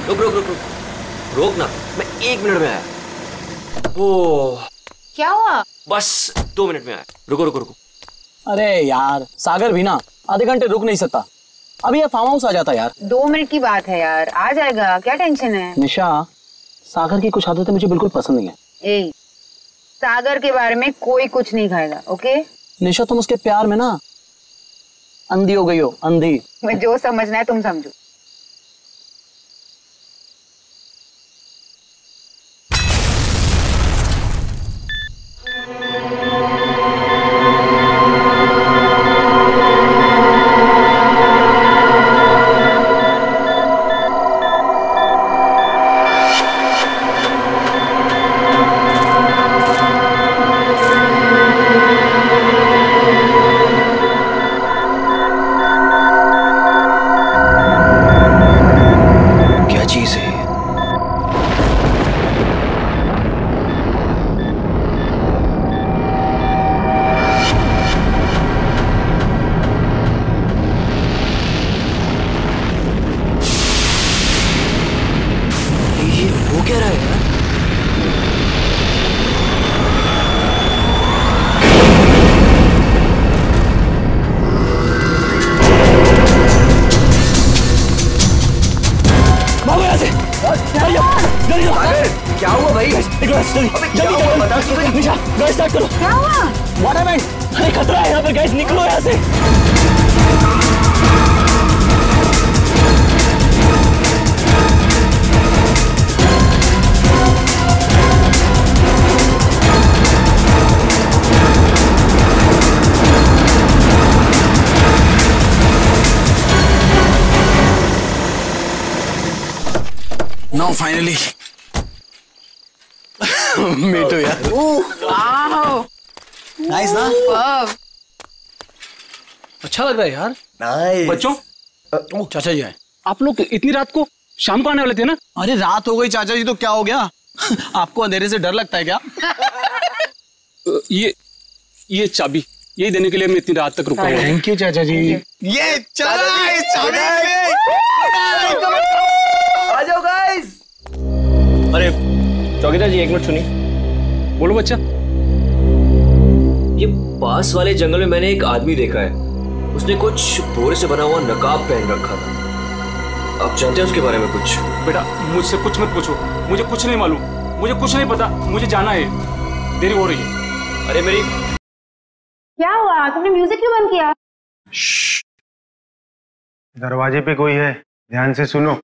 रुक रुक रुक रुक, रोक ना, मैं 1 मिनट में आया। ओह क्या हुआ? बस 2 मिनट में आया। रुको रुको रुको। अरे यार सागर भी ना आधे घंटे रुक नहीं सकता, अभी ये फार्म हाउस आ जाता यार। 2 मिनट की बात है यार, आ जाएगा, क्या टेंशन है? निशा, सागर की कुछ आदतें मुझे बिल्कुल पसंद नहीं है। ए, सागर के बारे में कोई कुछ नहीं खाएगा, ओके? निशा तुम उसके प्यार में ना अंधी हो गई हो, अंधी। मैं जो समझना है तुम समझो। क्या हुआ भाई? निशा गैस स्टार्ट करो। क्या हुआ? वाटर मैन, अरे खतरा है यहाँ पे, गैस निकलो यहाँ से। Now finally. Me too यार। वाओ, नाइस ना? अच्छा लग रहा है यार। नाइस। बच्चों, चाचा जी आए। आप लोग इतनी रात को शाम को आने वाले थे ना? अरे रात हो गई चाचा जी तो क्या हो गया? आपको अंधेरे से डर लगता है क्या? ये चाबी यही देने के लिए मैं इतनी रात तक रुका हूँ। थैंक यू चाचा जी। ये चला इस चाबी। आ जाओ गाइस। अरे चौकीदार जी 1 मिनट सुनिए। बोलो बच्चा। ये पास वाले जंगल में मैंने एक आदमी देखा है, उसने कुछ बोरे से बना हुआ नकाब पहन रखा था। आप जानते हैं उसके बारे में कुछ? बेटा मुझसे कुछ मत पूछो, मुझे कुछ नहीं मालूम, मुझे कुछ नहीं पता, मुझे जाना है, देरी हो रही है। अरे मेरी क्या हुआ? तुमने म्यूजिक क्यों बंद किया? दरवाजे पे कोई है, ध्यान से सुनो।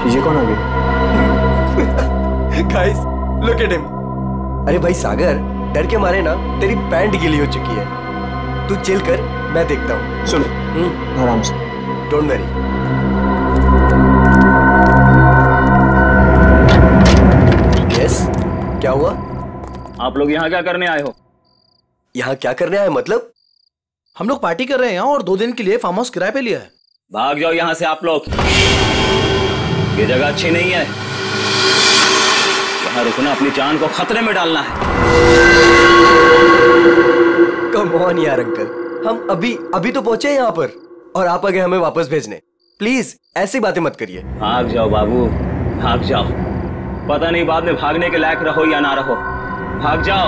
ये कौन आ गया? Guys look at him. अरे भाई सागर, डर के मारे ना तेरी पैंट गीली हो चुकी है। तू चिल कर, मैं देखता हूँ। सुन आराम से, डोंट वरी। यस, क्या हुआ? आप लोग यहाँ क्या करने आए हो? यहाँ क्या करने आए मतलब? हम लोग पार्टी कर रहे हैं यहाँ और 2 दिन के लिए फार्म हाउस किराए पे लिया है। भाग जाओ यहाँ से आप लोग, ये जगह अच्छी नहीं है, यहाँ रुकना अपनी जान को खतरे में डालना है। कम ऑन यार अंकल, हम अभी तो पहुंचे यहाँ पर और आप आ गए हमें वापस भेजने। प्लीज ऐसी बातें मत करिए। भाग जाओ बाबू, भाग जाओ, पता नहीं बाद में भागने के लायक रहो या ना रहो, भाग जाओ।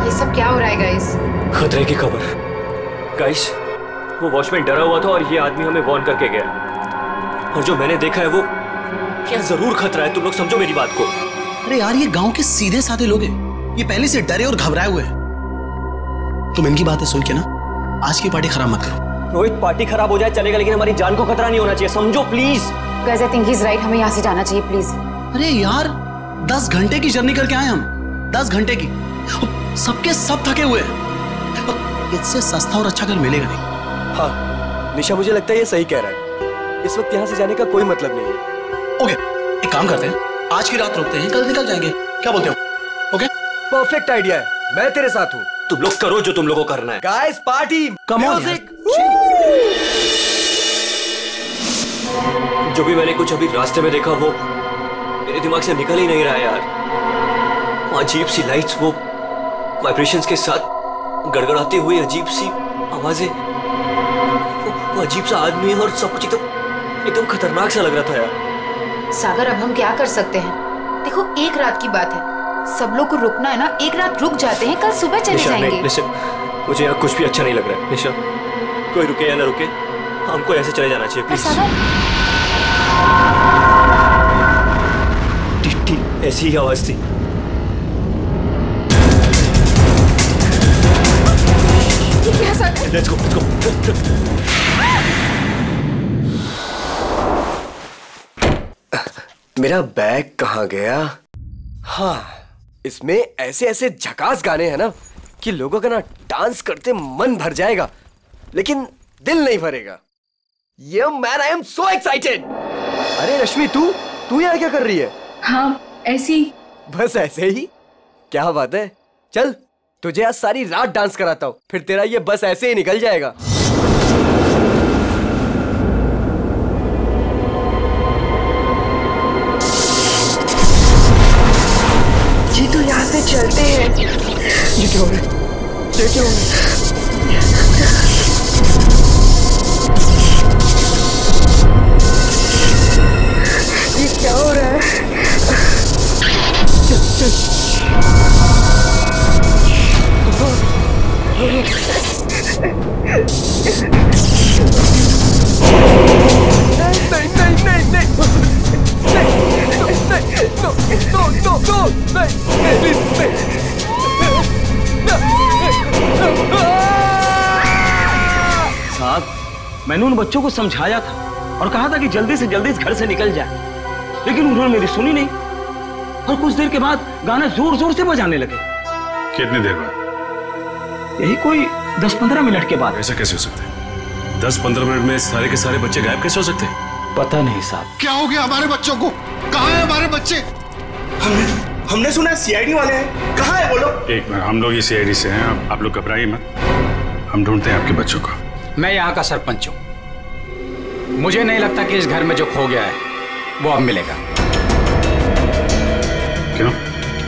ये सब क्या हो रहा है गाइस? खतरे की खबर। गाइस वो वॉचमैन डरा हुआ था और ये आदमी हमें वार्न करके गया, और जो मैंने देखा है वो क्या जरूर खतरा है। तुम लोग समझो मेरी बात को। अरे यार ये गांव के सीधे साधे लोग हैं, ये पहले से डरे और घबराए हुए हैं। तुम इनकी बातें सुन के ना आज की पार्टी खराब मत करो। रोहित पार्टी खराब हो जाए चलेगा, लेकिन हमारी जान को खतरा नहीं होना चाहिए, समझो please. Guys I think he is right, हमें यहाँ से जाना चाहिए प्लीज। अरे यार 10 घंटे की जर्नी करके आए हम, 10 घंटे की, सबके सब थके हुए हैं, इससे सस्ता और अच्छा घर मिलेगा नहीं। हाँ निशा, मुझे लगता है ये सही कह रहा है, इस वक्त यहाँ से जाने का कोई मतलब नहीं है। ओके, एक काम करते हैं, आज की रात रुकते हैं, कल निकल जाएंगे, क्या बोलते हो? ओके, परफेक्ट आइडिया है, मैं तेरे साथ हूँ। तुम लोग करो जो तुम लोगों को करना है। Guys party, come on music. जो भी मैंने कुछ अभी रास्ते में देखा वो मेरे दिमाग से निकल ही नहीं रहा है यार। अजीब सी लाइट्स, वो वाइब्रेशंस के साथ गड़गड़ाते हुए अजीब सी आवाजें। वो अजीब सा आदमी और सब कुछ एकदम खतरनाक सा लग रहा था यार। सागर, अब हम क्या कर सकते हैं? देखो, एक रात की बात है, सब लोग को रुकना है ना, एक रात रुक जाते हैं, कल सुबह चले जाएंगे। मुझे यहाँ कुछ भी अच्छा नहीं लग रहा है निशा। कोई रुके या ना रुके, हमको ऐसे चले जाना चाहिए प्लीज। टिट्टी, ऐसी ही आवाज थी। ये क्या सागर? Let's go, let's go. मेरा बैग कहाँ गया? हाँ, इसमें ऐसे ऐसे झकास गाने हैं ना कि लोगों का ना डांस करते मन भर जाएगा, लेकिन दिल नहीं भरेगा। ये man, I am so excited. अरे रश्मि, तू यहाँ क्या कर रही है? हाँ, ऐसी। बस ऐसे ही? क्या बात है, चल तुझे आज सारी रात डांस कराता हूँ, फिर तेरा ये बस ऐसे ही निकल जाएगा। जी तो यहाँ से चलते हैं। ये क्या हो रहा है? ये क्या हो रहा है? ये क्या हो रहा है? चल चल। साहब, मैंने उन बच्चों को समझाया था और कहा था कि जल्दी से जल्दी इस घर से निकल जाए, लेकिन उन्होंने मेरी सुनी नहीं और कुछ देर के बाद गाना जोर जोर से बजाने लगे। कितनी देर बाद? यही कोई 10-15 मिनट के बाद। ऐसा कैसे हो सकता है? 10-15 मिनट में सारे के सारे बच्चे गायब कैसे हो सकते हैं? पता नहीं साहब। क्या हो गया हमारे बच्चों को? कहाँ हैं हमारे बच्चे? हमने सुना सीआईडी वाले हैं, कहाँ है बोलो? एक मिनट, हम लोग ये सीआईडी से हैं, आप लोग घबराइए मत, हम ढूंढते हैं आपके बच्चों को। मैं यहाँ का सरपंच हूँ, मुझे नहीं लगता कि इस घर में जो खो गया है वो अब मिलेगा। क्यों?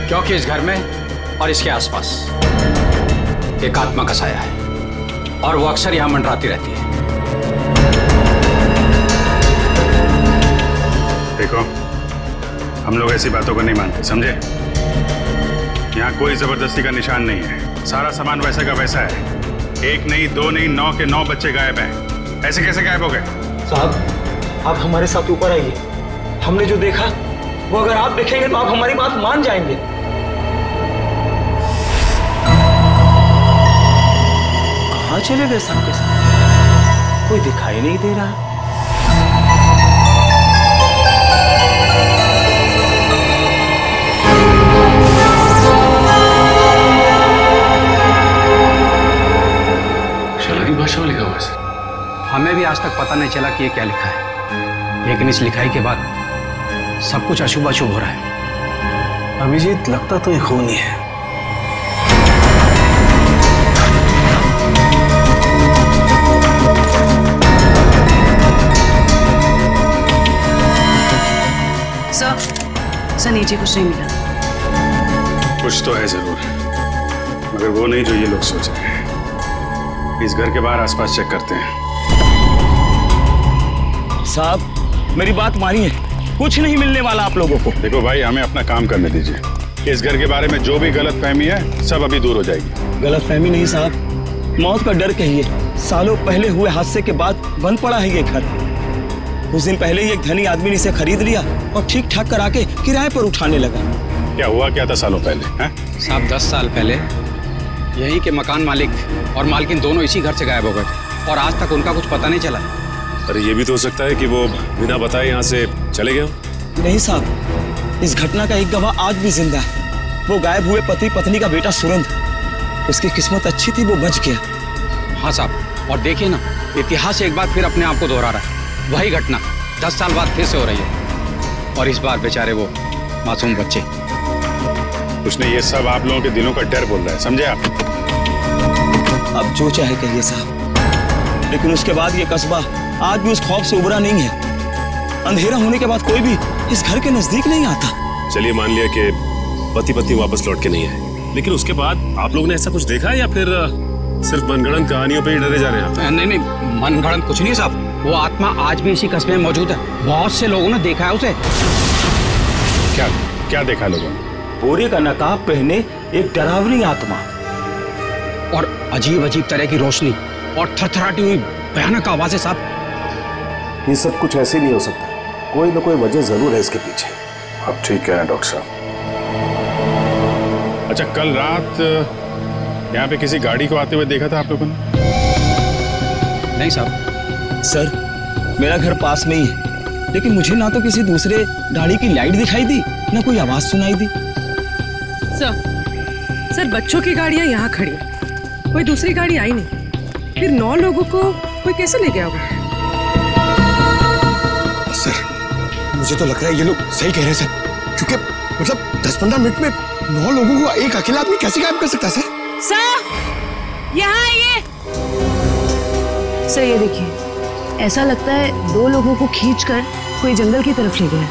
क्योंकि इस घर में और इसके आसपास एक आत्मा का साया है और वो अक्सर यहाँ मंडराती रहती है। देखो, हम लोग ऐसी बातों को नहीं मानते, समझे? यहाँ कोई जबरदस्ती का निशान नहीं है, सारा सामान वैसा का वैसा है। 1 नहीं 2 नहीं 9 के 9 बच्चे गायब हैं। ऐसे कैसे गायब हो गए? साहब, आप हमारे साथ ऊपर आइए, हमने जो देखा वो अगर आप देखेंगे तो आप हमारी बात मान जाएंगे। कहाँ चले गए सब के सब? कोई दिखाई नहीं दे रहा। भाषा में लिखा हुआ है। हमें भी आज तक पता नहीं चला कि ये क्या लिखा है, लेकिन इस लिखाई के बाद सब कुछ अशुभ अशुभ हो रहा है। अभिजीत, लगता तो ये खूनी है। सर नीचे कुछ नहीं मिला। कुछ तो है जरूर, मगर वो नहीं जो ये लोग सोच रहे हैं। इस घर के बाहर आसपास चेक करते हैं। साहब, मेरी बात मानिए, कुछ नहीं मिलने वाला आप लोगों को। देखो भाई, हमें अपना काम करने दीजिए। इस घर के बारे में जो भी गलत फहमी है सब अभी दूर हो जाएगी। गलत फहमी नहीं साहब, मौत का डर कहिए। सालों पहले हुए हादसे के बाद बंद पड़ा है ये घर। कुछ दिन पहले ही एक धनी आदमी ने इसे खरीद लिया और ठीक ठाक करा के किराए पर उठाने लगा। क्या हुआ क्या था सालों पहले? साहब, 10 साल पहले यही के मकान मालिक और मालकिन दोनों इसी घर से गायब हो गए और आज तक उनका कुछ पता नहीं चला। अरे ये भी तो हो सकता है कि वो बिना बताए यहाँ से चले गए। नहीं साहब, इस घटना का एक गवाह आज भी जिंदा है। वो गायब हुए पति पत्नी का बेटा सुरंद। उसकी किस्मत अच्छी थी, वो बच गया। हाँ साहब, और देखिए ना, इतिहास एक बार फिर अपने आप को दोहरा रहा है। वही घटना 10 साल बाद फिर से हो रही है और इस बार बेचारे वो मासूम बच्चे। उसने ये सब आप लोगों के दिलों का डर बोल रहा है, समझे आप? अब जो चाहे कहिए साहब, लेकिन उसके बाद ये कस्बा आज भी उस खौफ से उबरा नहीं है। अंधेरा होने के बाद कोई भी इस घर के नजदीक नहीं आता। चलिए मान लिया कि पति पत्नी वापस लौट के नहीं आए, लेकिन उसके बाद आप लोगों ने ऐसा कुछ देखा है या फिर सिर्फ मनगढ़ंत कहानियों पे ही डरे जा रहे हैं? नहीं, मनगढ़ंत कुछ नहीं साहब। वो आत्मा आज भी इसी कस्बे में मौजूद है। बहुत से लोगों ने देखा है उसे। क्या क्या देखा लोगों ने? पूरे का नकाब पहने एक डरावनी आत्मा और अजीब अजीब तरह की रोशनी और थरथराती हुई भयानक आवाजें साहब। ये सब कुछ ऐसे नहीं हो सकता, कोई ना कोई वजह जरूर है इसके पीछे। आप ठीक कह रहे हैं डॉक्टर साहब। अच्छा, कल रात यहाँ पे किसी गाड़ी को आते हुए देखा था आप लोगों ने? नहीं साहब। सर, मेरा घर पास में ही है, लेकिन मुझे ना तो किसी दूसरे गाड़ी की लाइट दिखाई दी, ना कोई आवाज सुनाई दी। सर, बच्चों की गाड़ियां यहाँ खड़ी, कोई दूसरी गाड़ी आई नहीं। फिर 9 लोगों को कोई कैसे ले गया होगा? सर, मुझे तो लग रहा है ये लोग सही कह रहे हैं सर, क्योंकि मतलब 10-15 मिनट में 9 लोगों को एक अकेला आदमी कैसे गायब कर सकता है सर? सर, यहाँ आइए। सर ये देखिए, ऐसा लगता है 2 लोगों को खींचकर कोई जंगल की तरफ ले गया।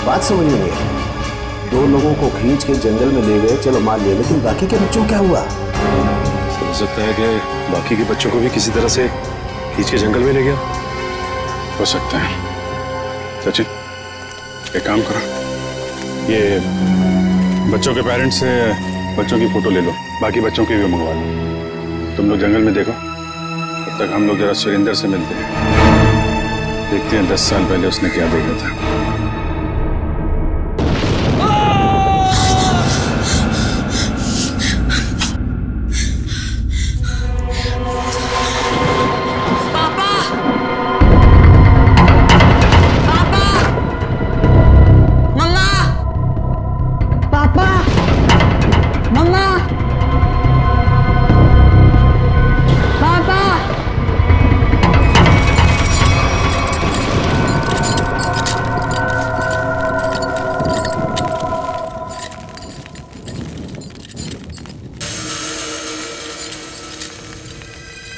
बात समझ में नहीं आई। 2 लोगों को खींच के जंगल में ले गए, चलो मान लिया, लेकिन बाकी के बच्चों क्या हुआ? हो सकता है कि बाकी के बच्चों को भी किसी तरह से खींच के जंगल में ले गया। हो सकता है। सचिन, एक काम करो, ये बच्चों के पेरेंट्स से बच्चों की फोटो ले लो, बाकी बच्चों की भी मंगवा लो। तुम लोग जंगल में देखो, तब तक हम लोग जरा सुरेंद्र से मिलते हैं, देखते हैं 10 साल पहले उसने क्या देखा था।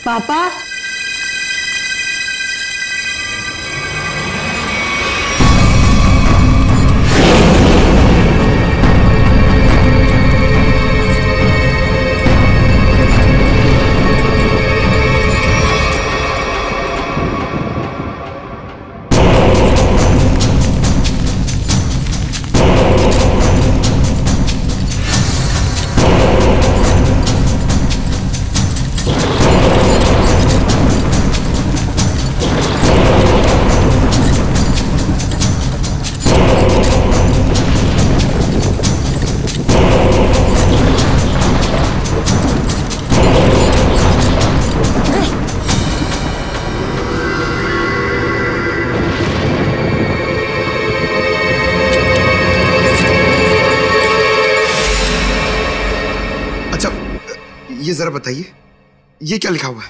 पापा, ये जरा बताइए, ये क्या लिखा हुआ है?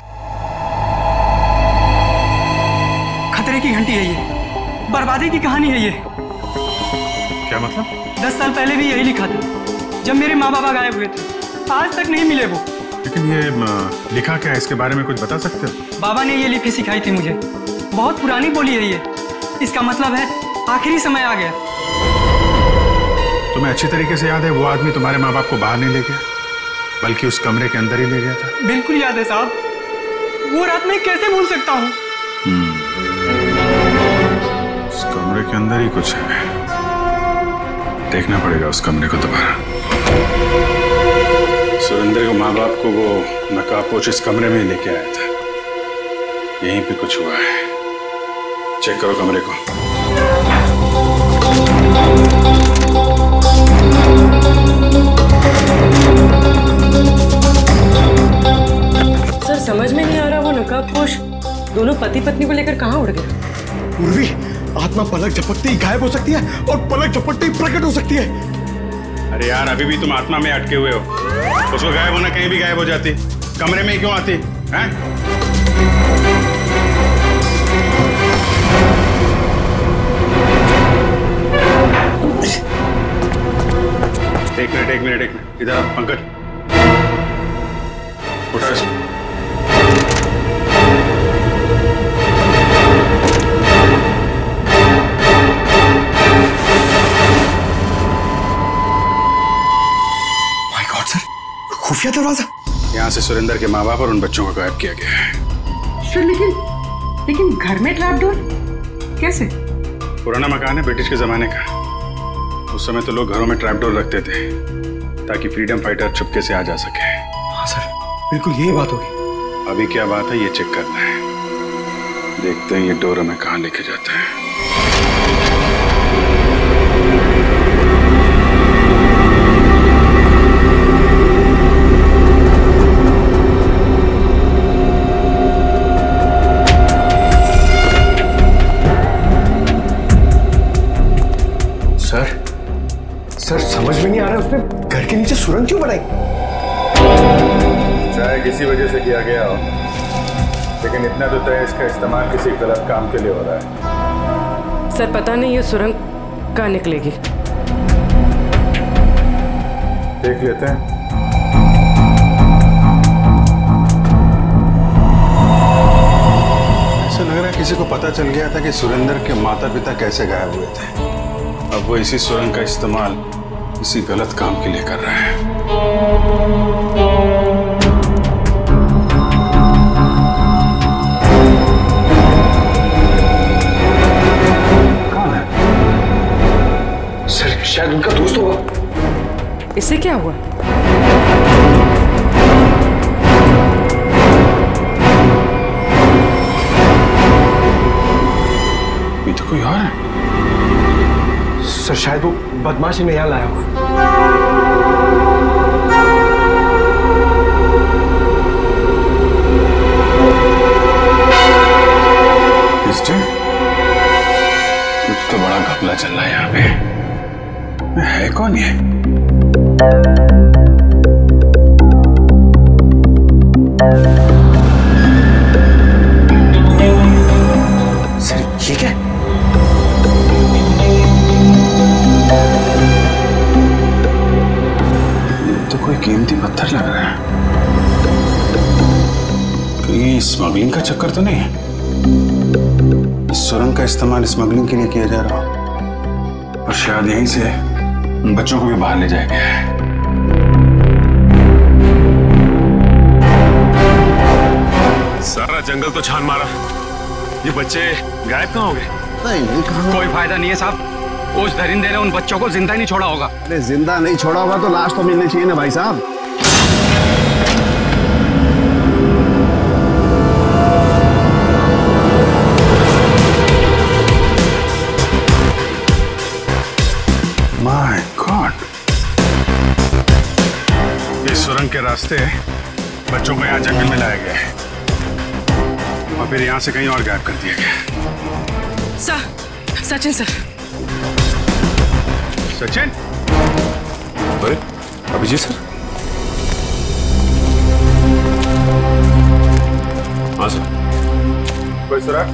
खतरे की घंटी है ये, बर्बादी की कहानी है ये। क्या मतलब? 10 साल पहले भी यही लिखा था, जब मेरे माँ बाबा गायब हुए थे। आज तक नहीं मिले वो। लेकिन ये लिखा क्या है, इसके बारे में कुछ बता सकते हो? बाबा ने ये लिपि सिखाई थी मुझे, बहुत पुरानी बोली है ये। इसका मतलब है आखिरी समय आ गया। तुम्हें अच्छी तरीके से याद है वो आदमी तुम्हारे माँ बाप को बाहर नहीं ले गया, बल्कि उस कमरे के अंदर ही ले गया था? बिल्कुल याद है साहब, वो रात मैं कैसे भूल सकता हूँ। उस कमरे के अंदर ही कुछ है, देखना पड़ेगा उस कमरे को दोबारा। सुरेंद्र को माँ बाप को वो नकाबपोश इस कमरे में ही लेके आया था, यहीं पे कुछ हुआ है। चेक करो कमरे को। सर, समझ में नहीं आ रहा वो नकाबपोश दोनों पति पत्नी को लेकर कहाँ उड़ गया। पूर्वी, आत्मा पलक झपकते ही गायब हो सकती है और पलक झपकते ही प्रकट हो सकती है। अरे यार, अभी भी तुम आत्मा में अटके हुए हो। उसको गायब होना कहीं भी गायब हो जाती, कमरे में ही क्यों आती हैं? एक मिनट इधर पंकज, उठा इसको। खुफिया दरवाजा। यहाँ से सुरेंद्र के माँ बाप और उन बच्चों को गायब किया गया है। सर लेकिन घर में ट्रैप डोर कैसे? पुराना मकान है ब्रिटिश के जमाने का। उस समय तो लोग घरों में ट्रैप डोर रखते थे ताकि फ्रीडम फाइटर चुपके से आ जा सके। हाँ सर, बिल्कुल यही बात होगी। अभी क्या बात है ये चेक करना है। देखते हैं ये डोर हमें कहाँ लेके जाता है। सर समझ में नहीं आ रहा उसने घर के नीचे सुरंग क्यों बनाई? चाहे किसी वजह से किया गया हो, लेकिन इतना तो तय इसका इस्तेमाल किसी गलत काम के लिए हो रहा है। सर पता नहीं ये सुरंग कहाँ निकलेगी। देख लेते हैं। ऐसा लग रहा है किसी को पता चल गया था कि सुरेंद्र के माता पिता कैसे गायब हुए थे। अब वो इसी सुरंग का इस्तेमाल किसी गलत काम के लिए कर रहा है। कौन है? सर शायद उनका दोस्त होगा। इससे क्या हुआ? ये तो कोई और है। सर शायद वो बदमाशी में यहाँ लाया हुआ। कुछ तो बड़ा घपला चल रहा है यहाँ पे। है कौन ये? सर ये क्या? तो कोई कीमती पत्थर लग रहा है। कहीं स्मगलिंग का चक्कर तो नहीं है? इस सुरंग का इस्तेमाल स्मगलिंग के लिए किया जा रहा हो और शायद यहीं से उन बच्चों को भी बाहर ले जाया गया है। सारा जंगल तो छान मारा, ये बच्चे गायब कहाँ हो गए? कोई फायदा नहीं है साहब, उस दरिंदे ने उन बच्चों को जिंदा नहीं छोड़ा होगा। अरे जिंदा नहीं छोड़ा होगा तो लाश तो मिलनी चाहिए ना भाई साहब। माय गॉड, इस सुरंग के रास्ते बच्चों को यहाँ जंगल में लाया गया है और फिर यहाँ से कहीं और गायब कर दिया गया। सचिन सर। सचिन? अरे अभिजीत सर? हाँ सर। कोई सुराग?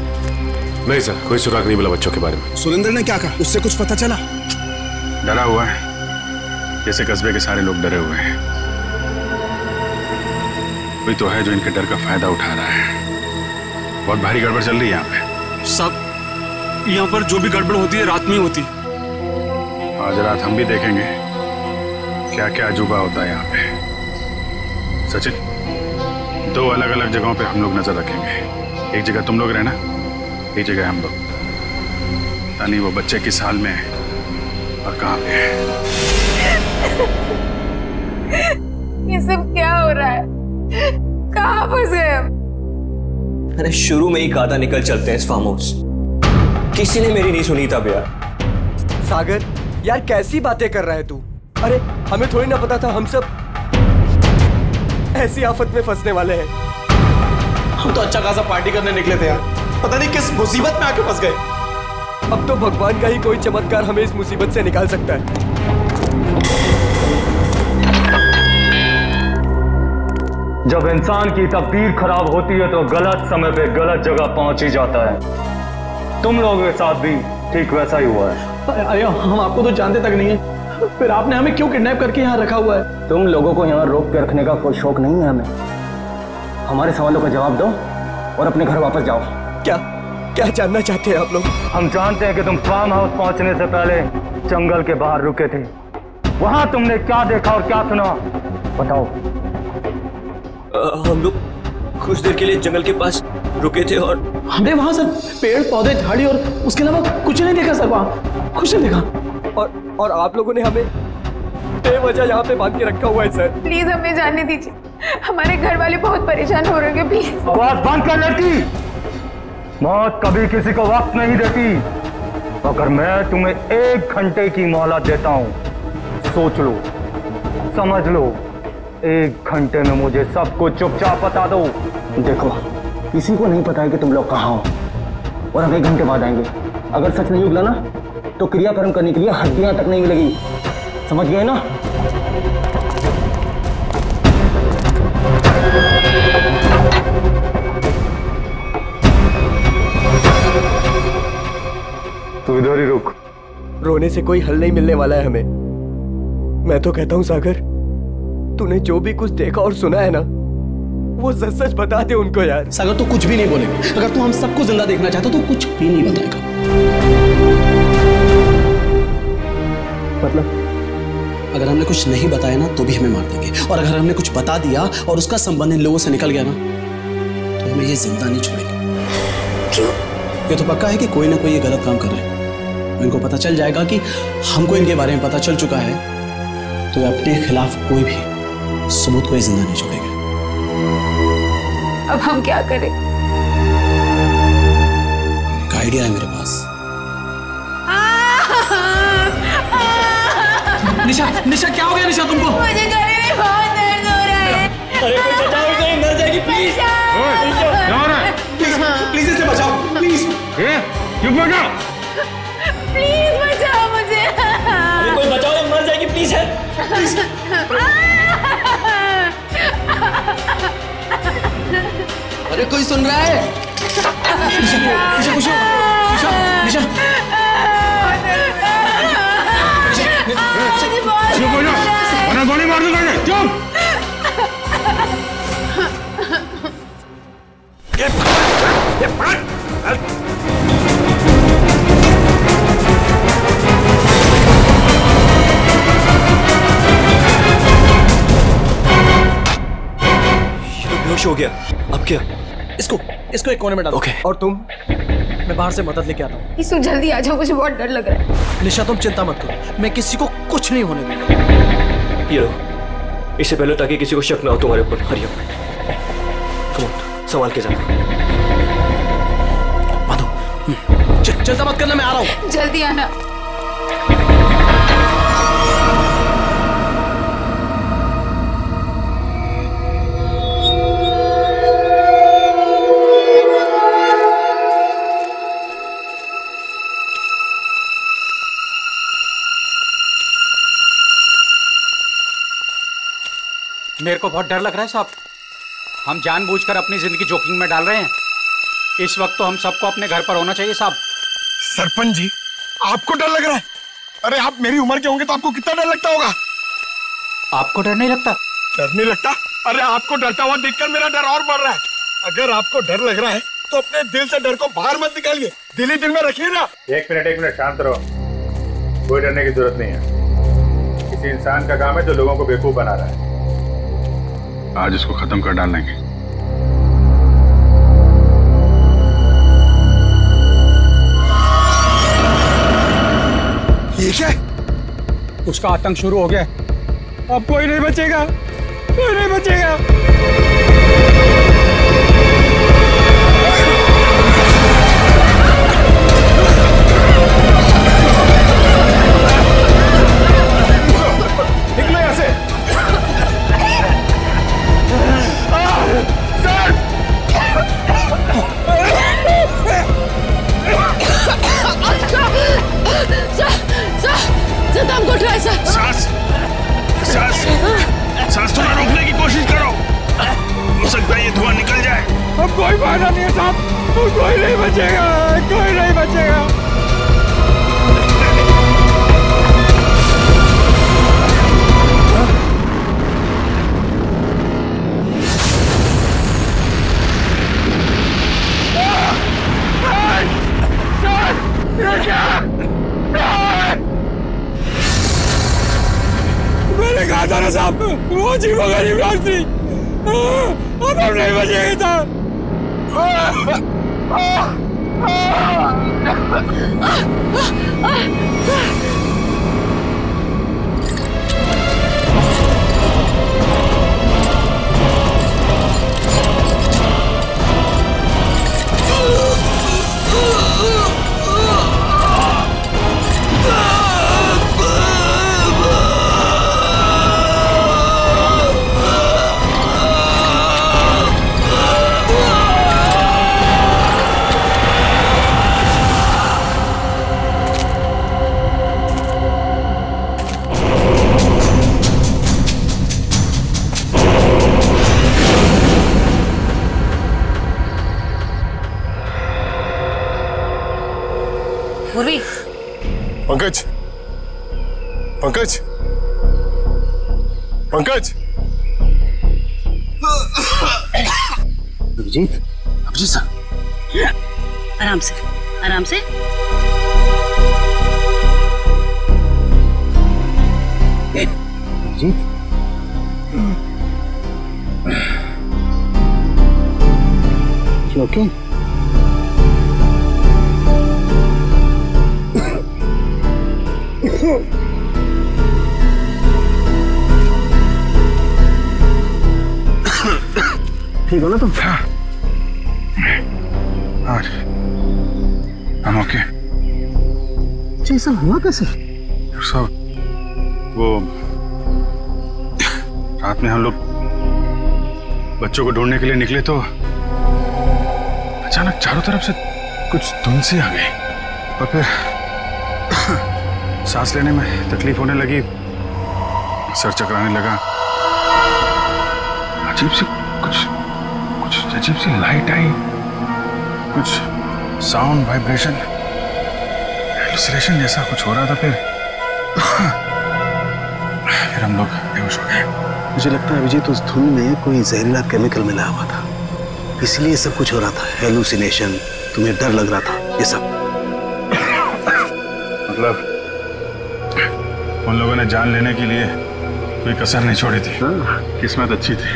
नहीं सर, कोई सुराग नहीं मिला बच्चों के बारे में। सुरेंद्र ने क्या कहा? उससे कुछ पता चला? डरा हुआ है, जैसे कस्बे के सारे लोग डरे हुए हैं। कोई तो है जो इनके डर का फायदा उठा रहा है। बहुत भारी गड़बड़ चल रही है यहाँ पे। सब यहाँ पर जो भी गड़बड़ होती है रात में होती है। आज रात हम भी देखेंगे क्या क्या अजूबा होता है यहाँ पे। सचिन, 2 अलग अलग जगहों पे हम लोग नजर रखेंगे। एक जगह तुम लोग रहना, एक जगह हम लोग। पता नहीं वो बच्चे किस हाल में है और कहाँ पे है। ये सब क्या हो रहा है? कहाँ फंस गए हम? मैंने शुरू में ही कहा था निकल चलते हैं इस फार्म हाउस। किसी ने मेरी नहीं सुनी तब यार। सागर यार कैसी बातें कर रहा है तू? अरे हमें थोड़ी ना पता था हम सब ऐसी आफत में फंसने वाले हैं। हम तो अच्छा खासा पार्टी करने निकले थे यार, पता नहीं किस मुसीबत में आके फंस गए। अब तो भगवान का ही कोई चमत्कार हमें इस मुसीबत से निकाल सकता है। जब इंसान की तकदीर खराब होती है तो गलत समय पे गलत जगह पहुंच ही जाता है। तुम लोगों के साथ भी ठीक वैसा ही हुआ है। अरे हम आपको तो जानते तक नहीं है, फिर आपने हमें क्यों किडनैप करके यहाँ रखा हुआ है? तुम लोगों को यहाँ रोक के रखने का कोई शौक नहीं है हमें। हमारे सवालों का जवाब दो और अपने घर वापस जाओ। क्या क्या जानना चाहते हैं आप लोग? हम जानते हैं कि तुम फार्म हाउस पहुंचने से पहले जंगल के बाहर रुके थे। वहां तुमने क्या देखा और क्या सुना, बताओ। हम लोग कुछ देर के लिए जंगल के पास रुके थे और हमने वहां सर पेड़ पौधे झाड़ी और उसके अलावा कुछ नहीं देखा सर। वहां कुछ नहीं देखा। और आप लोगों ने हमें बेवजह यहाँ पे बांध के रखा हुआ है सर। प्लीज हमें जाने दीजिए, हमारे घर वाले बहुत परेशान हो रहे हैं। प्लीज आवाज बंद कर लड़की। मौत कभी किसी को वक्त नहीं देती। अगर मैं तुम्हें 1 घंटे की मोहलत देता हूं, सोच लो, समझ लो, 1 घंटे में मुझे सब कुछ चुपचाप बता दो। देखो, किसी को नहीं पता है कि तुम लोग कहाँ हो और हम 1 घंटे बाद आएंगे। अगर सच नहीं उगला ना तो क्रियाकर्म करने के लिए हड्डियां तक नहीं मिलेगी। समझ गए ना? तू इधर ही रुक। रोने से कोई हल नहीं मिलने वाला है हमें। मैं तो कहता हूं सागर, तूने जो भी कुछ देखा और सुना है ना, वो सच सच बता दे उनको यार। सागर तू कुछ भी नहीं बोलेगा। अगर तू हम सबको जिंदा देखना चाहता तो कुछ भी नहीं बताएगा। मतलब अगर हमने कुछ नहीं बताया ना तो भी हमें मार देंगे, और अगर हमने कुछ बता दिया और उसका संबंध इन लोगों से निकल गया ना तो हमें ये जिंदा नहीं छोड़ेंगे। क्यों? ये तो पक्का है कि कोई ना कोई ये गलत काम कर रहे हैं। इनको पता चल जाएगा कि हमको इनके बारे में पता चल चुका है, तो अपने खिलाफ कोई भी सबूत को जिंदा नहीं छोड़ेगा। अब हम क्या करें? एक आइडिया है मेरे पास। निशा, निशा क्या हो गया निशा तुमको? मुझे गले में बहुत दर्द हो रहा है। अरे कोई बचाओ इसे, मर जाएगी प्लीज। क्या हो रहा है? प्लीज इसे बचाओ, प्लीज। चुप हो जाओ। प्लीज बचाओ मुझे। अरे कोई बचाओ, ये मर जाएगी प्लीज। अरे कोई सुन रहा है? निशा, निशा, निशा, निशा, निशा। चुप हो जाओ, वरना गोली मार दूंगा। चुप। बेहोश हो गया। अब क्या? इसको एक कोने में डालो। ओके। और तुम? मैं बाहर से मदद लेके आता हूँ। इसु जल्दी आ जाओ, मुझे बहुत डर लग रहा है। निशा तुम चिंता मत करो, मैं किसी को कुछ नहीं होने दूंगा। ये लो, इससे पहले ताकि किसी को शक ना हो तुम्हारे ऊपर। हरियो, कम ऑन, संभाल के जाना। चिंता मत करना, मैं आ रहा हूँ। जल्दी आना। मेरे को बहुत डर लग रहा है साहब। हम जानबूझकर अपनी जिंदगी जोखिम में डाल रहे हैं। इस वक्त तो हम सबको अपने घर पर होना चाहिए साहब। सरपंच जी, आपको डर लग रहा है? अरे आप मेरी उम्र के होंगे तो आपको कितना डर लगता होगा? आपको डर नहीं लगता? डर नहीं लगता? अरे आपको डरता हुआ देखकर मेरा डर और बढ़ रहा है। अगर आपको डर लग रहा है तो अपने दिल से डर को बाहर मत निकालिए, दिल ही दिल में रखिए ना। एक मिनट शांत रहो। कोई डरने की जरूरत नहीं है। किसी इंसान का काम है जो लोगों को बेवकूफ बना रहा है। आज इसको खत्म कर डालेंगे। ये क्या? उसका आतंक शुरू हो गया। अब कोई नहीं बचेगा, कोई नहीं बचेगा। निकलो यहाँ से। सांस थोड़ा रोकने की कोशिश करो, हो सकता है ये धुआं निकल जाए। अब कोई फायदा नहीं है साहब, कोई नहीं बचेगा, कोई नहीं बचेगा। कहा था ना साहब, वो जी वो गरीब लोग थी, अब हम नहीं बचेंगे साहब। पूर्वी, पंकज, पंकज, पंकज। अभिजीत, अभिजीत सर, आराम से, आराम से। Abhijit, you okay? ठीक हो ना तुम? I'm okay. ये सब हुआ कैसे? सब वो रात में हम लोग बच्चों को ढूंढने के लिए निकले तो अचानक चारों तरफ से कुछ धुंध सी आ गई और फिर सांस लेने में तकलीफ होने लगी, सर चकराने लगा, अजीब सी कुछ अजीब सी लाइट आई, कुछ साउंड वाइब्रेशन हेलुसिनेशन जैसा कुछ हो रहा था। फिर हम लोग बेहोश हो गए। मुझे लगता है अभिजीत उस धुंध में कोई जहरीला केमिकल मिला हुआ था, इसलिए सब कुछ हो रहा था। हेलुसिनेशन, तुम्हें डर लग रहा था, ये सब। मतलब उन लोगों ने जान लेने के लिए कोई कसर नहीं छोड़ी थी। किस्मत अच्छी थी।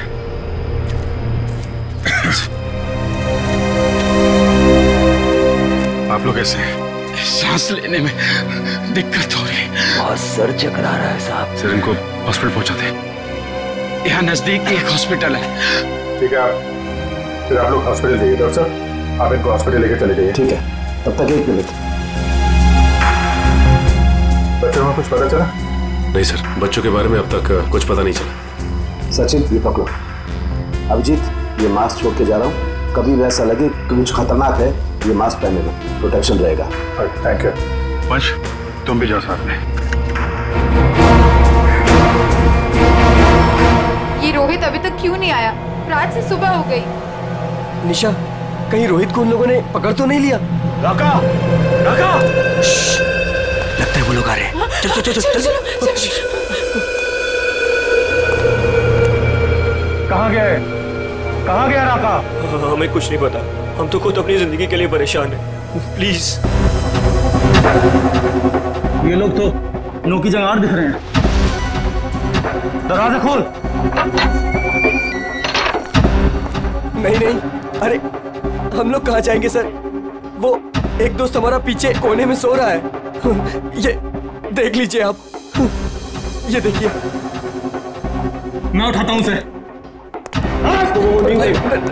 आप लोग कैसे हैं? सांस लेने में दिक्कत हो रही है। बहुत सर चकरा रहा है साहब। सर इनको हॉस्पिटल पहुंचाते। यहाँ नजदीक एक हॉस्पिटल है। ठीक है, फिर आप लोग हॉस्पिटल जाइए। डॉक्टर साहब, आप इनको हॉस्पिटल लेकर चले जाइए। ठीक है, तब तक एक मिनट। बच्चों को कुछ पता चला? नहीं सर, बच्चों के बारे में अब तक कुछ पता नहीं चला। सचिन, ये पकड़ो। अभिजीत, ये मास्क छोड़ के जा रहा हूँ, कभी भी ऐसा लगे कि कुछ खतरनाक है, ये मास्क पहने लो, प्रोटेक्शन रहेगा। Thank you. वंश, तुम भी जाओ साथ में। ये रोहित अभी तक क्यों नहीं आया? रात से सुबह हो गई। निशा, कहीं रोहित को उन लोगों ने पकड़ तो नहीं लिया? राका, राका! लगता है वो लोग आ रहे हैं। चल चल चल चल। कहाँ गए? कहाँ गया राका? हमें कुछ नहीं पता, हम तो खुद अपनी जिंदगी के लिए परेशान हैं। प्लीज। ये लोग तो नो की जगह दिख रहे हैं। दरवाजा खोल। नहीं नहीं, अरे हम लोग कहाँ जाएंगे सर? वो एक दोस्त हमारा पीछे कोने में सो रहा है। ये देख लीजिए आप, ये देखिए। मैं उठाता हूँ उसे।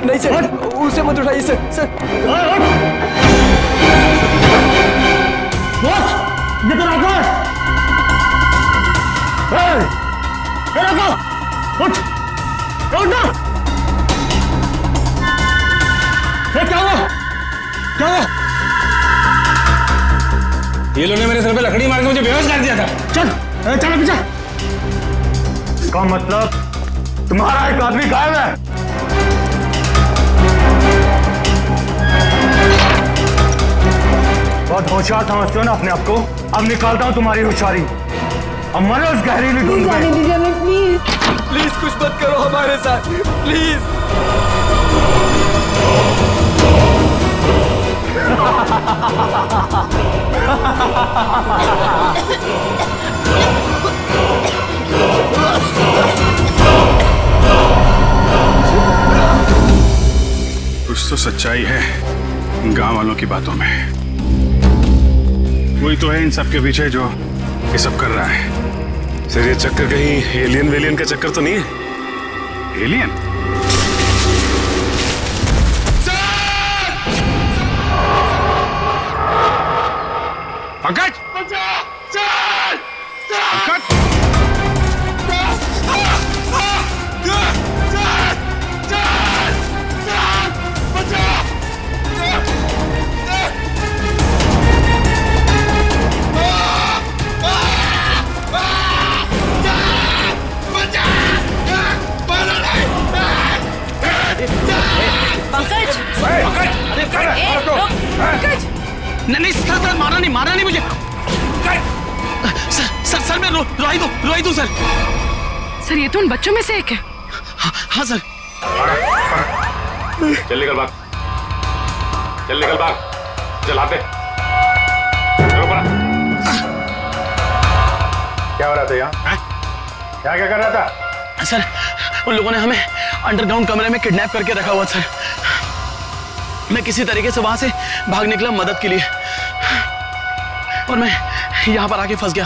नहीं सर, उसे मत उठाइए सर। सर बॉस, ये तो राका है। राका, उठ ना। क्या हुआ? क्या हुआ? ये लोगों ने मेरे सर पे लकड़ी मार के मुझे बेहोश कर दिया था। चल चल पीछे। इसका मतलब तुम्हारा एक आदमी गायब है। बहुत होशियार समझते हो ना अपने आप को? अब निकालता हूं तुम्हारी होशियारी। अब मरो उस गहरीली धुंध में। प्लीज कुछ मत करो हमारे साथ, प्लीज। कुछ तो सच्चाई है गांव वालों की बातों में। कोई तो है इन सब के पीछे जो ये सब कर रहा है। सर ये चक्कर कहीं एलियन वेलियन का चक्कर तो नहीं है? एलियन? पंकज! पंकज! नहीं सर, मारा नहीं मुझे। सर मैं रोई दूं सर। सर ये तो उन बच्चों में से एक है। हाँ सर। चल निकल भाग, चल आते। क्या हो रहा था यहाँ? क्या कर रहा था? सर उन लोगों ने हमें अंडरग्राउंड कमरे में किडनैप करके रखा हुआ सर। मैं किसी तरीके से वहां से भाग निकला मदद के लिए और मैं यहाँ पर आके फंस गया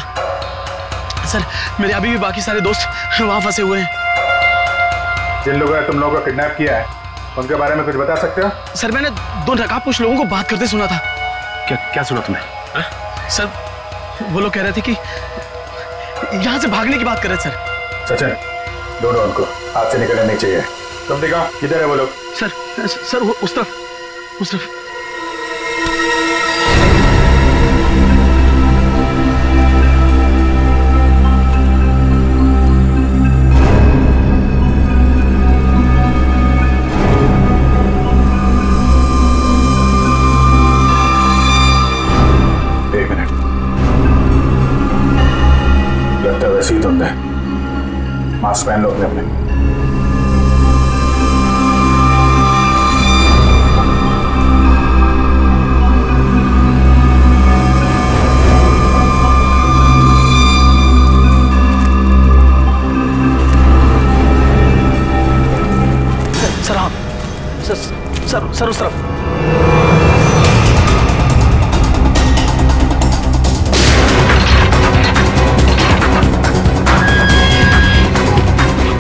सर। मेरे अभी भी बाकी सारे दोस्त वहां फंसे हुए हैं। जिन लोगों ने तुम लोगों को किडनैप किया है उनके बारे में कुछ बता सकते हो? सर मैंने 2 नकाबपोश लोगों को बात करते सुना था। क्या सुना तुमने? सर वो लोग कह रहे थे कि यहाँ से भागने की बात कर रहे थे सर। सचिन दोनों उनको हाथ से निकलना नहीं चाहिए। तुम देखो किधर है वो लोग? सर वो उस तरफ। एक मिनट, लगता है वैसे ही धुंध है। मास्क पहन लो अपने। सर उस तरफ।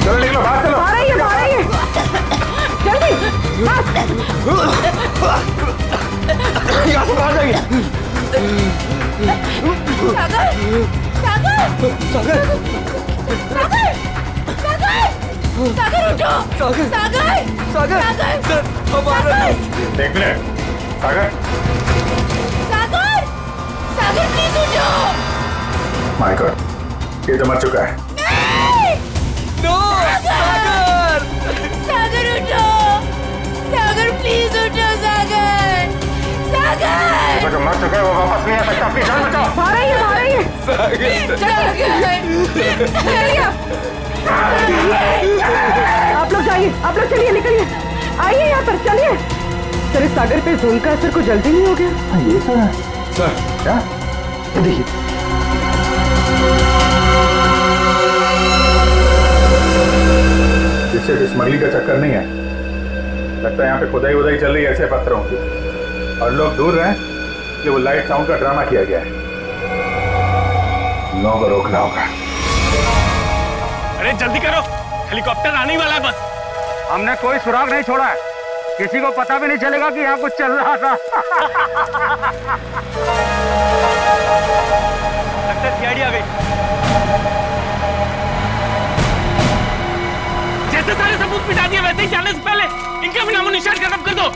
चलो निकलो, बाहर चलो। आ रही है जल्दी यहाँ से बाहर जाइए। सागर उठो। सागर एक मिनट। सागर प्लीज उठो। माय गॉड, ये तो मर चुका है। सागर उठो। सागर प्लीज उठो। सागर जो मर चुका है वो वापस नहीं आ सकता। अपनी जान बचाओ। आ रही है। आप लोग जाइए, आप लोग चलिए, निकलिए, आइए यहाँ पर, चलिए। सर इस सागर पे धुंध का असर को जल्दी नहीं हो गया? ये सर क्या? देखिए इससे स्मगलिंग का चक्कर नहीं है। लगता है यहाँ पे खुदाई चल रही है ऐसे पत्थरों की, और लोग दूर रहे कि वो लाइट साउंड का ड्रामा किया गया है। लोगों को रोकना होगा। अरे जल्दी करो, हेलीकॉप्टर आने वाला है बस। हमने कोई सुराग नहीं छोड़ा है, किसी को पता भी नहीं चलेगा कि यहाँ कुछ चल रहा था। लगता है सीआईडी आ गई। जैसे सारे सबूत मिटा दिए वैसे ही जाने से पहले इनका भी नामो निशान खत्म कर दो।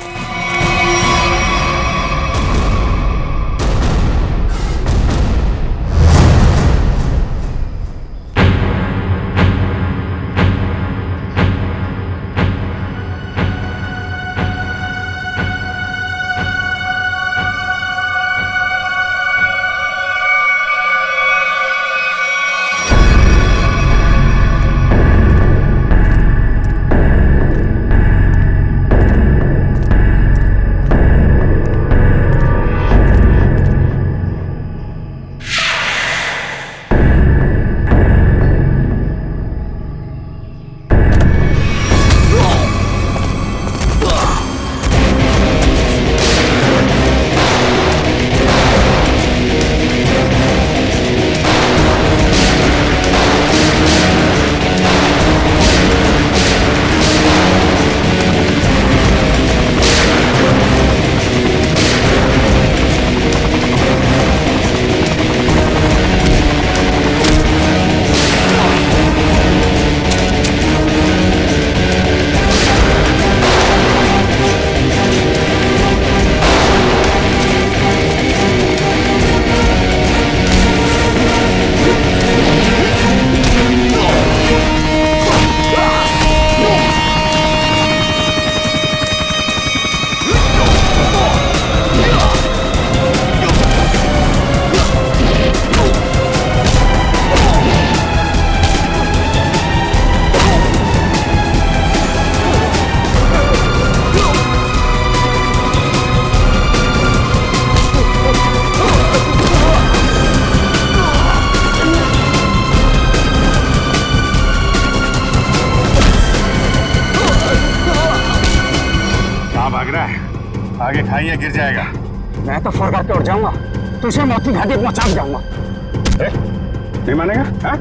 आगे खाइए, गिर जाएगा। मैं तो फरगा के उड़ जाऊंगा, तुझे मौत की घाटी पहुंचा जाऊंगा। नहीं मानेगा? हाँ?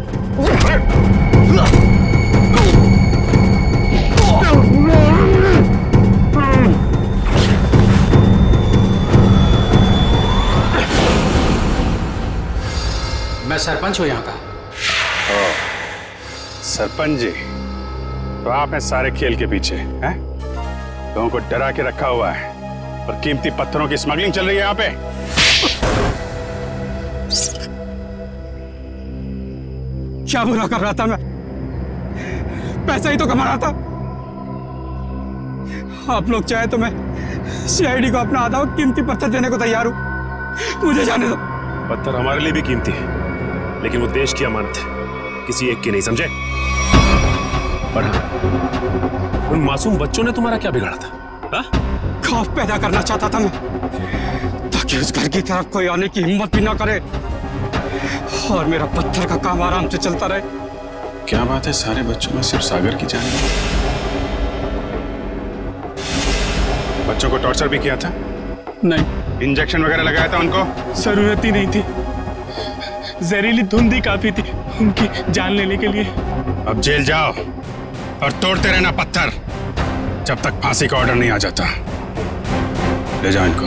मैं सरपंच हूँ यहाँ का। सरपंच जी, तो आप हैं सारे खेल के पीछे हैं? लोगों को डरा के रखा हुआ है और कीमती पत्थरों की स्मगलिंग चल रही है यहाँ पे। क्या बुरा कर रहा था मैं? पैसा ही तो कमा रहा था। आप लोग चाहे तो मैं सीआईडी को अपना आधा कीमती पत्थर देने को तैयार हूं। मुझे जाने दो। पत्थर हमारे लिए भी कीमती है, लेकिन वो देश की अमानत है, किसी एक की नहीं, समझे? और हाँ, उन मासूम बच्चों ने तुम्हारा क्या बिगाड़ा था? हा? खौफ पैदा करना चाहता था मैं, ताकि उस घर की तरफ कोई आने की हिम्मत भी ना करे और मेरा पत्थर का काम आराम से चलता रहे। क्या बात है, सारे बच्चों में सिर्फ सागर की जान है? बच्चों को टॉर्चर भी किया था? नहीं। इंजेक्शन वगैरह लगाया था उनको? जरूरत ही नहीं थी, जहरीली धुंध ही काफी थी उनकी जान लेने के लिए। अब जेल जाओ और तोड़ते रहना पत्थर जब तक फांसी का ऑर्डर नहीं आ जाता। ले जाओ इनको।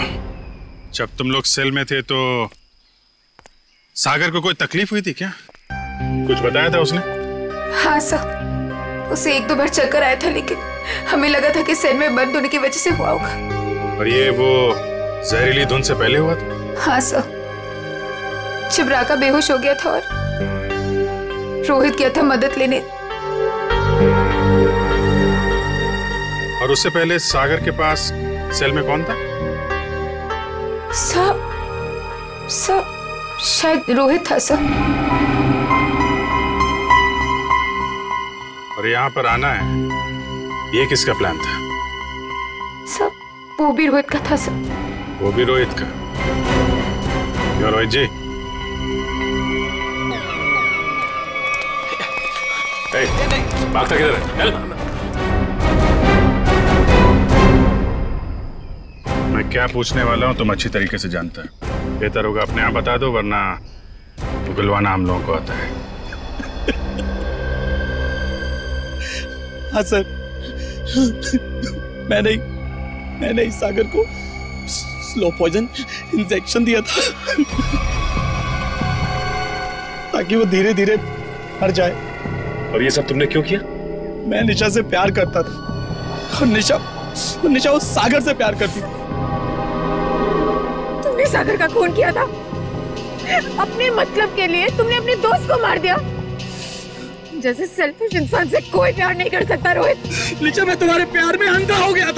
जब तुम लोग सेल में थे तो सागर को कोई तकलीफ हुई थी क्या? कुछ बताया था उसने? हाँ सर, उसे 1-2 बार चक्कर आया था, लेकिन हमें लगा था कि सेल में बंद होने की वजह से हुआ होगा। और ये वो जहरीली धुंध से पहले हुआ था? हाँ सर, जब राका बेहोश हो गया था और रोहित गया था मदद लेने। और उससे पहले सागर के पास सेल में कौन था? सर शायद रोहित था सर। और यहाँ पर आना है, ये किसका प्लान था? सर वो भी रोहित का था सर। वो भी रोहित का? क्यों रोहित जी? भागता किधर है? मैं क्या पूछने वाला हूँ तुम अच्छी तरीके से जानता है। बेहतर होगा अपने आप बता दो, वरना उगलवाना हम लोगों को आता है। हाँ सर, मैंने इस सागर को स्लो पॉइजन इंजेक्शन दिया था ताकि वो धीरे धीरे मर जाए। और ये सब तुमने क्यों किया? मैं निशा से प्यार करता था और निशा उस सागर से प्यार करती थी। तुमने सागर का खून किया था अपने मतलब के लिए। तुमने अपने दोस्त को मार दिया। जैसे सेल्फिश इंसान से कोई प्यार नहीं कर सकता रोहित। निशा, मैं तुम्हारे प्यार में अंधा हो गया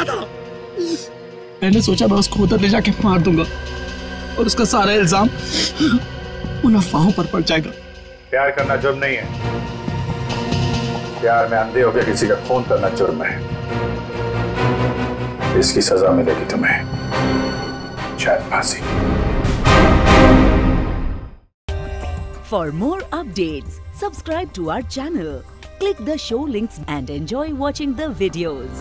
था। मैंने सोचा मैं उसको उधर ले जाके मार दूंगा और उसका सारा इल्जाम उन अफवाहों पर पड़ जाएगा। प्यार करना जुर्म नहीं है, प्यार में अंधे होकर किसी का खून करना जुर्म है। इसकी सजा मिलेगी तुम्हें, शायद फांसी। For more updates, subscribe to our channel, click the show links and enjoy watching the videos.